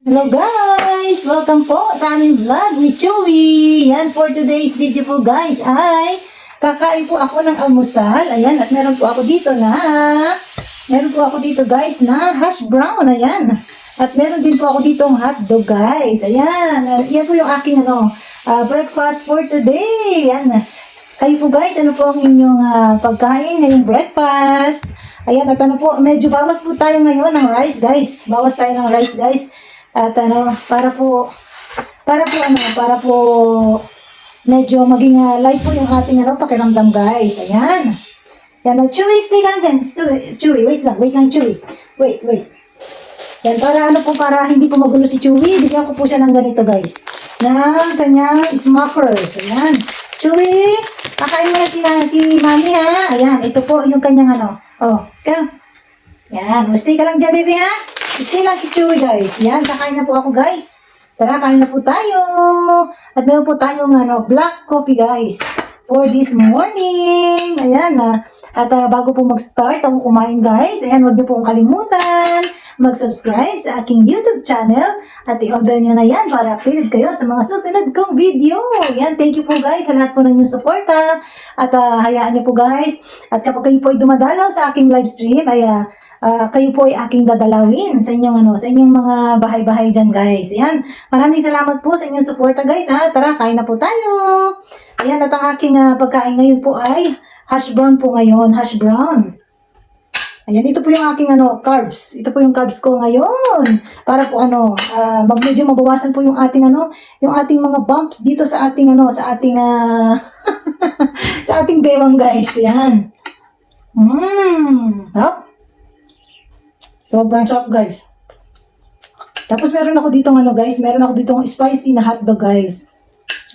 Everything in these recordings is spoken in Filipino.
Hello guys! Welcome po sa aming vlog ni Chewy. Yan, for today's video po guys ay kakain po ako ng almusal. Ayan, at meron po ako dito guys na hash brown. Ayan. At meron din po ako ditong hotdog guys. Ayan. Yan po yung aking breakfast for today. Ayan. Kayo po guys, ano po ang inyong pagkain ngayong breakfast? Ayan, at medyo bawas po tayo ngayon ng rice guys. Bawas tayo ng rice guys. At para po medyo maging light po yung ating pakiramdam guys. Ayan. Yan, Chewy, stay ka lang dyan. Chewy, wait lang, Chewy. Wait. Yan, para hindi po magulo si Chewy, bigyan ko po siya ng ganito guys. Ng kanyang smackers. Ayan. Chewy, kakain mo na si Mami ha. Ayan, ito po yung kanyang Yan, stay ka lang dyan baby ha. Stay lang si Chewy guys. Yan, kakain na po ako guys. Tara, kain na po tayo. At meron po tayong black coffee guys. For this morning. Ayan at bago po mag-start ako kumain guys. Ayan, huwag niyo pong kalimutan mag-subscribe sa aking YouTube channel. At i-on bell nyo na yan para updated kayo sa mga susunod kong video. Yan, thank you po guys sa lahat po ng inyong suporta. At hayaan niyo po guys. At kapag kayo po ay dumadalaw sa aking live stream, ay kayo po ay aking dadalawin sa inyong mga bahay-bahay dyan guys. Ayan, maraming salamat po sa inyong suporta guys ha. Tara, kain na po tayo. Ayan, at ang aking pagkain ngayon po ay hash brown po ngayon, hash brown. Ayan, ito po yung aking carbs. Ito po yung carbs ko ngayon. Para po medyo mabawasan po yung ating yung ating mga bumps dito sa ating sa ating bewang guys. Ayan. Sarap. Sobrang sarap guys. Tapos meron ako ditong spicy na hotdog guys.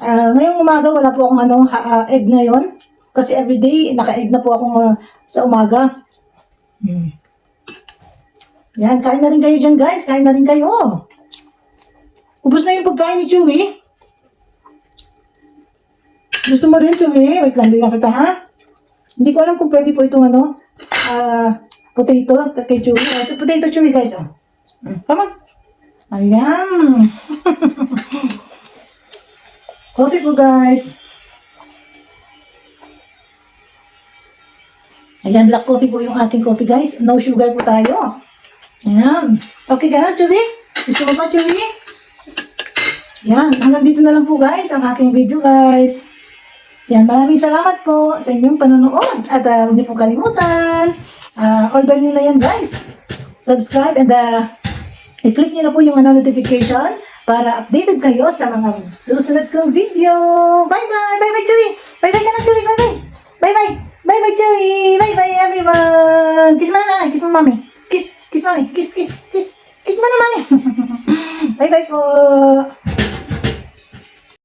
Ngayong umaga wala po akong egg ngayon. Kasi everyday naka-egg na po akong sa umaga. Yan, kain na rin kayo dyan guys. Kain na rin kayo. Ubus na yung pagkain ni Chewy. Gusto mo rin Chewy? Wait lang, bigyan kita ha. Hindi ko alam kung pwede po itong potato kay Chewy. Ito potato Chewy guys. Come on. Ayan. Coffee po guys. Ayan, black coffee po yung aking coffee guys. No sugar po tayo. Ayan. Okay ka na Chewy? Gusto mo pa Chewy? Ayan, hanggang dito na lang po guys ang aking video guys. Yan, maraming salamat po sa inyong panonood. At huwag niyo po kalimutan. All bell nyo na yan guys. Subscribe and i-click nyo na po yung notification para updated kayo sa mga susunod kong video. Bye-bye! Bye-bye Chewy! Bye-bye ka na Chewy! Bye-bye! Bye-bye! Bye-bye Chewy! Bye-bye everyone! Kiss mo na! Kiss mo mami! Kiss! Kiss mami! Kiss! Kiss! Kiss! Kiss mo na mami! Bye-bye po!